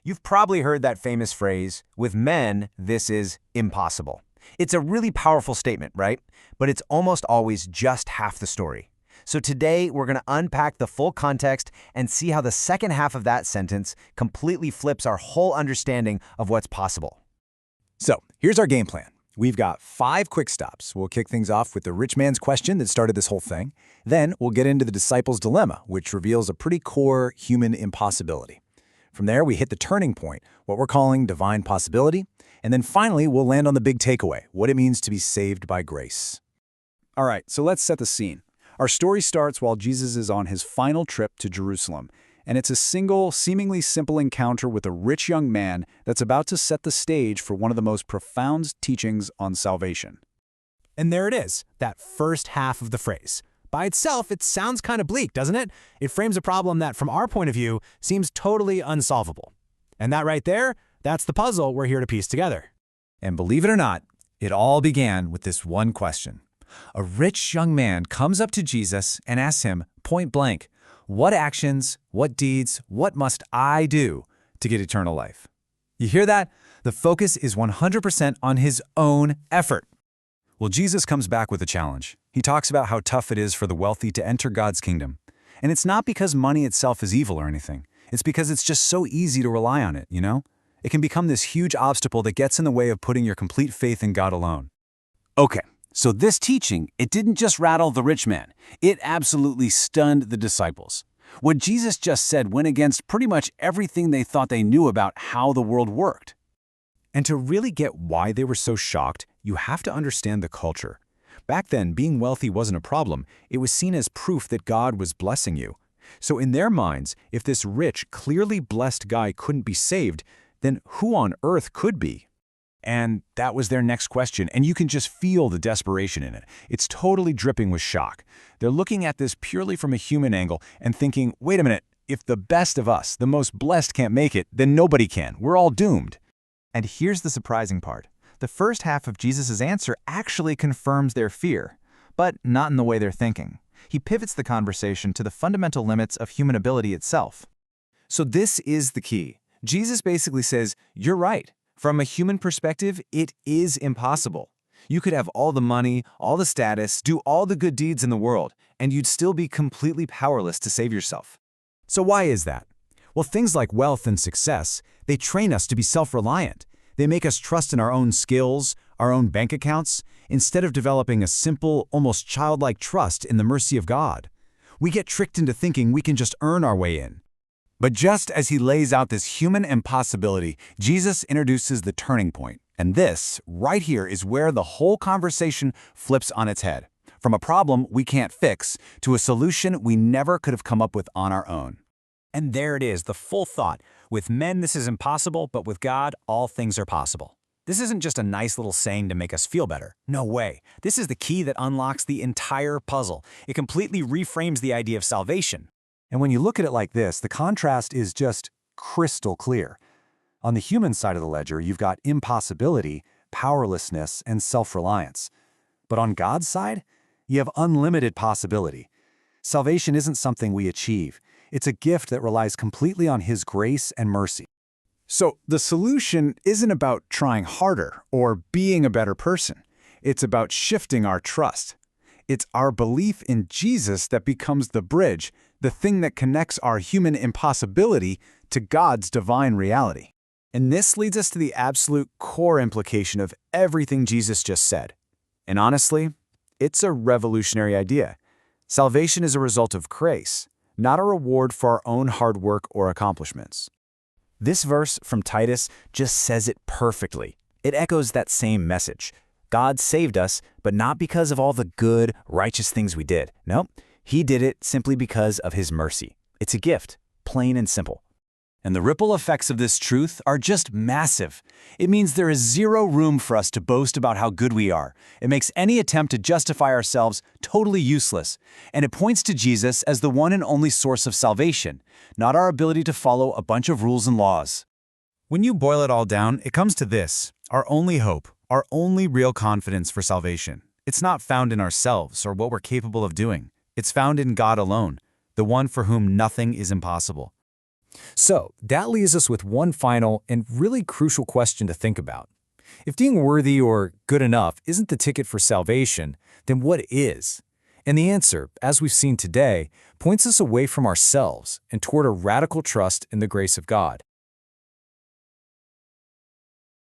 You've probably heard that famous phrase, with men, this is impossible. It's a really powerful statement, right? But it's almost always just half the story. So today, we're going to unpack the full context and see how the second half of that sentence completely flips our whole understanding of what's possible. So, here's our game plan. We've got 5 quick stops. We'll kick things off with the rich man's question that started this whole thing. Then we'll get into the disciples' dilemma, which reveals a pretty core human impossibility. From there, we hit the turning point, what we're calling divine possibility. And then finally, we'll land on the big takeaway, what it means to be saved by grace. All right, so let's set the scene. Our story starts while Jesus is on his final trip to Jerusalem. And it's a single, seemingly simple encounter with a rich young man that's about to set the stage for one of the most profound teachings on salvation. And there it is, that first half of the phrase. By itself, it sounds kind of bleak, doesn't it? It frames a problem that, from our point of view, seems totally unsolvable. And that right there, that's the puzzle we're here to piece together. And believe it or not, it all began with this one question. A rich young man comes up to Jesus and asks him, point blank, what actions, what deeds, what must I do to get eternal life? You hear that? The focus is 100% on his own effort. Well, Jesus comes back with a challenge. He talks about how tough it is for the wealthy to enter God's kingdom. And it's not because money itself is evil or anything. It's because it's just so easy to rely on it, you know? It can become this huge obstacle that gets in the way of putting your complete faith in God alone. Okay, so this teaching, it didn't just rattle the rich man. It absolutely stunned the disciples. What Jesus just said went against pretty much everything they thought they knew about how the world worked. And to really get why they were so shocked, you have to understand the culture. Back then, being wealthy wasn't a problem. It was seen as proof that God was blessing you. So in their minds, if this rich, clearly blessed guy couldn't be saved, then who on earth could be? And that was their next question, and you can just feel the desperation in it. It's totally dripping with shock. They're looking at this purely from a human angle and thinking, wait a minute, if the best of us, the most blessed can't make it, then nobody can. We're all doomed. And here's the surprising part. The first half of Jesus' answer actually confirms their fear, but not in the way they're thinking. He pivots the conversation to the fundamental limits of human ability itself. So this is the key. Jesus basically says, you're right. From a human perspective, it is impossible. You could have all the money, all the status, do all the good deeds in the world, and you'd still be completely powerless to save yourself. So why is that? Well, things like wealth and success, they train us to be self-reliant. They make us trust in our own skills, our own bank accounts, instead of developing a simple, almost childlike trust in the mercy of God. We get tricked into thinking we can just earn our way in. But just as he lays out this human impossibility, Jesus introduces the turning point. And this, right here, is where the whole conversation flips on its head. From a problem we can't fix to a solution we never could have come up with on our own. And there it is, the full thought. With men, this is impossible, but with God, all things are possible. This isn't just a nice little saying to make us feel better. No way. This is the key that unlocks the entire puzzle. It completely reframes the idea of salvation. And when you look at it like this, the contrast is just crystal clear. On the human side of the ledger, you've got impossibility, powerlessness, and self-reliance. But on God's side, you have unlimited possibility. Salvation isn't something we achieve. It's a gift that relies completely on His grace and mercy. So the solution isn't about trying harder or being a better person. It's about shifting our trust. It's our belief in Jesus that becomes the bridge, the thing that connects our human impossibility to God's divine reality. And this leads us to the absolute core implication of everything Jesus just said. And honestly, it's a revolutionary idea. Salvation is a result of grace, not a reward for our own hard work or accomplishments. This verse from Titus just says it perfectly. It echoes that same message. God saved us, but not because of all the good, righteous things we did. No, He did it simply because of His mercy. It's a gift, plain and simple. And the ripple effects of this truth are just massive. It means there is zero room for us to boast about how good we are. It makes any attempt to justify ourselves totally useless. And it points to Jesus as the one and only source of salvation, not our ability to follow a bunch of rules and laws. When you boil it all down, it comes to this: our only hope, our only real confidence for salvation. It's not found in ourselves or what we're capable of doing. It's found in God alone, the one for whom nothing is impossible. So, that leaves us with one final and really crucial question to think about. If being worthy or good enough isn't the ticket for salvation, then what is? And the answer, as we've seen today, points us away from ourselves and toward a radical trust in the grace of God.